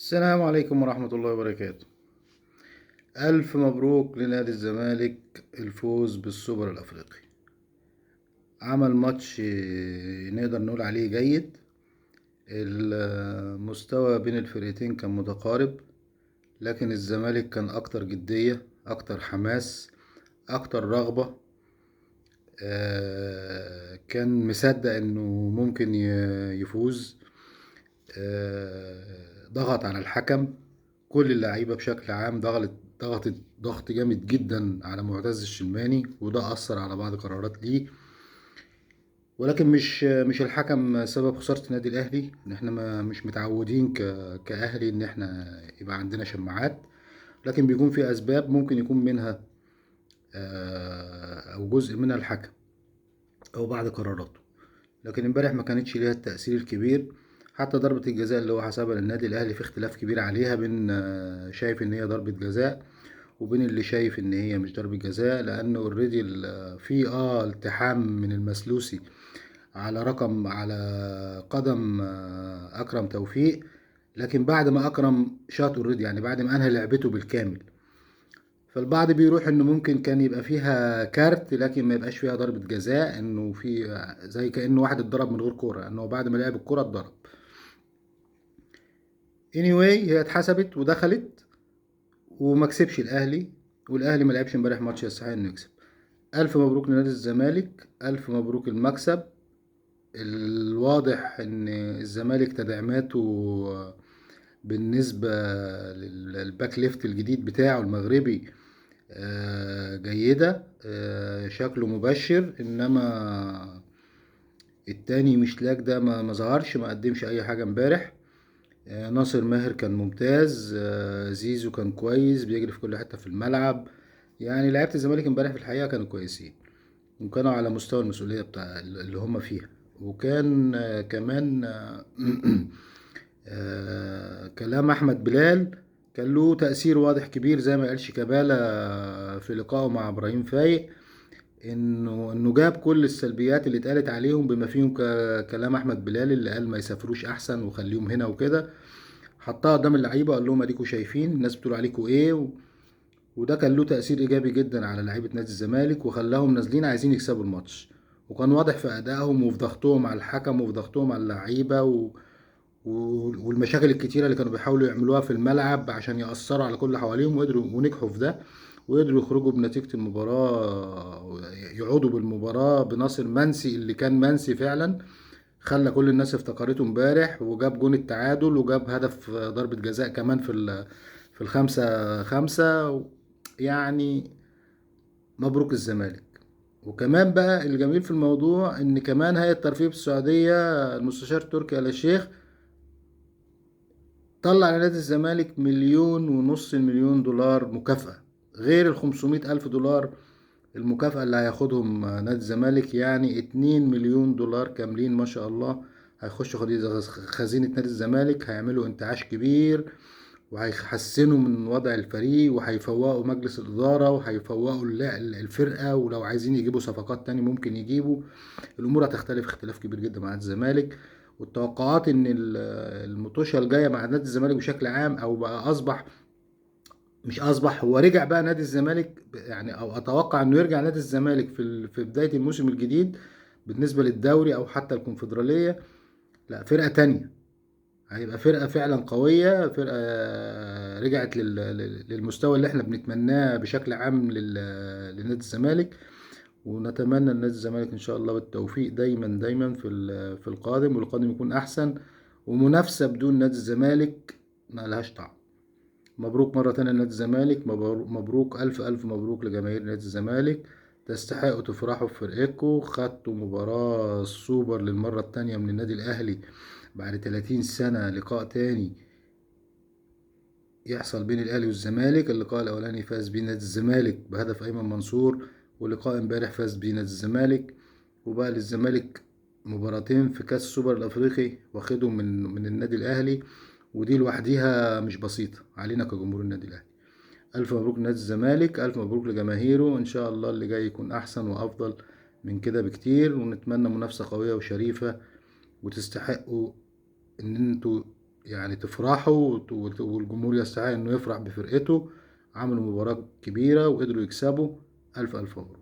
السلام عليكم ورحمة الله وبركاته. ألف مبروك لنادي الزمالك الفوز بالسوبر الأفريقي. عمل ماتش نقدر نقول عليه جيد. المستوى بين الفرقتين كان متقارب، لكن الزمالك كان أكتر جدية، أكتر حماس، أكتر رغبة. كان مصدق إنه ممكن يفوز. ضغط على الحكم. كل اللعيبة بشكل عام ضغطت ضغط جامد جدا على معتز الشلماني، وده أثر على بعض قرارات ليه. ولكن مش الحكم سبب خسارة النادي الأهلي، إن إحنا مش متعودين كأهلي إن إحنا يبقى عندنا شماعات. لكن بيكون في أسباب ممكن يكون منها أو جزء منها الحكم أو بعض قراراته. لكن امبارح ما كانتش ليها التأثير الكبير. حتى ضربة الجزاء اللي هو حسبها للنادي الأهلي في اختلاف كبير عليها، بين شايف إن هي ضربة جزاء وبين اللي شايف إن هي مش ضربة جزاء، لأنه اوريدي في التحام من المسلوسي على قدم أكرم توفيق. لكن بعد ما أكرم شاط اوريدي، يعني بعد ما أنهى لعبته بالكامل، فالبعض بيروح انه ممكن كان يبقى فيها كارت لكن ما يبقاش فيها ضربة جزاء، انه في زي كأنه واحد اتضرب من غير كورة، انه بعد ما لعب الكورة اتضرب. هي اتحسبت ودخلت وما كسبش الاهلي، والاهلي ما لعبش امبارح ماتش يستحق انه يكسب. الف مبروك لنادي الزمالك، الف مبروك المكسب. الواضح ان الزمالك تدعيماته بالنسبة للباك ليفت الجديد بتاعه المغربي جيدة. شكله مبشر، انما التاني مش لاك ده ما ظهرش، ما قدمش اي حاجة امبارح. ناصر ماهر كان ممتاز. زيزو كان كويس بيجري في كل حتة في الملعب. يعني لعيبة الزمالك امبارح في الحقيقة كانوا كويسين، وكانوا على مستوى المسؤولية بتاع اللي هم فيها. وكان كمان كلام احمد بلال كان له تأثير واضح كبير، زي ما قال شيكابالا في لقائه مع ابراهيم فايق، انه جاب كل السلبيات اللي اتقالت عليهم بما فيهم كلام احمد بلال اللي قال ما يسافروش احسن وخليهم هنا وكده. حطها قدام اللعيبه، قال لهم اديكوا شايفين الناس بتقول عليكوا ايه وده كان له تأثير ايجابي جدا على لعيبه نادي الزمالك، وخلاهم نازلين عايزين يكسبوا الماتش. وكان واضح في ادائهم وفي ضغطهم على الحكم وفي ضغطهم على اللعيبه والمشاكل الكتيرة اللي كانوا بيحاولوا يعملوها في الملعب عشان يأثروا على كل اللي حواليهم، وقدروا ونجحوا في ده. وقدروا يخرجوا بنتيجة المباراة، يعودوا بالمباراة بناصر منسي اللي كان منسي فعلا. خلى كل الناس افتكرته امبارح، وجاب جون التعادل وجاب هدف ضربة جزاء كمان في الخمسة خمسة. يعني مبروك الزمالك. وكمان بقى الجميل في الموضوع ان كمان هيئة الترفيه في السعودية، المستشار تركي آل الشيخ، طلع لنادي الزمالك 1.5 مليون دولار مكافأة، غير ال500 ألف دولار المكافأة اللي هياخدهم نادي الزمالك. يعني 2 مليون دولار كاملين ما شاء الله هيخشوا خزينة نادي الزمالك، هيعملوا انتعاش كبير وهيحسنوا من وضع الفريق وهيفوقوا مجلس الإدارة وهيفوقوا الفرقة، ولو عايزين يجيبوا صفقات تاني ممكن يجيبوا. الأمور هتختلف اختلاف كبير جدا مع نادي الزمالك. والتوقعات ان المطوشه الجايه مع نادي الزمالك بشكل عام، او بقى مش اصبح هو رجع بقى نادي الزمالك، يعني او اتوقع انه يرجع نادي الزمالك في بدايه الموسم الجديد بالنسبه للدوري او حتى الكونفدراليه. لا، فرقه تانية. هيبقى فرقه فعلا قويه، فرقه رجعت للمستوى اللي احنا بنتمناه بشكل عام لنادي الزمالك. ونتمنى لنادي الزمالك ان شاء الله بالتوفيق دايما دايما في القادم، والقادم يكون احسن. ومنافسة بدون نادي الزمالك ما لهاش طعم. مبروك مرة تانية لنادي الزمالك، مبروك ألف مبروك لجماهير نادي الزمالك. تستحقوا تفرحوا بفرقكم، خدتوا مباراة السوبر للمرة التانية من النادي الأهلي بعد 30 سنة. لقاء تاني يحصل بين الأهلي والزمالك. اللقاء الأولاني فاز بيه نادي الزمالك بهدف أيمن منصور، ولقاء امبارح فاز بيه نادي الزمالك. وبقى للزمالك مباراتين في كأس السوبر الأفريقي واخدهم من النادي الأهلي، ودي لوحديها مش بسيطة علينا كجمهور النادي الأهلي. ألف مبروك لنادي الزمالك، ألف مبروك لجماهيره. إن شاء الله اللي جاي يكون أحسن وأفضل من كده بكتير، ونتمنى منافسة قوية وشريفة، وتستحقوا إن انتوا يعني تفرحوا والجمهور يستحق انه يفرح بفرقته. عملوا مباراة كبيرة وقدروا يكسبوا. الف الف مبروك.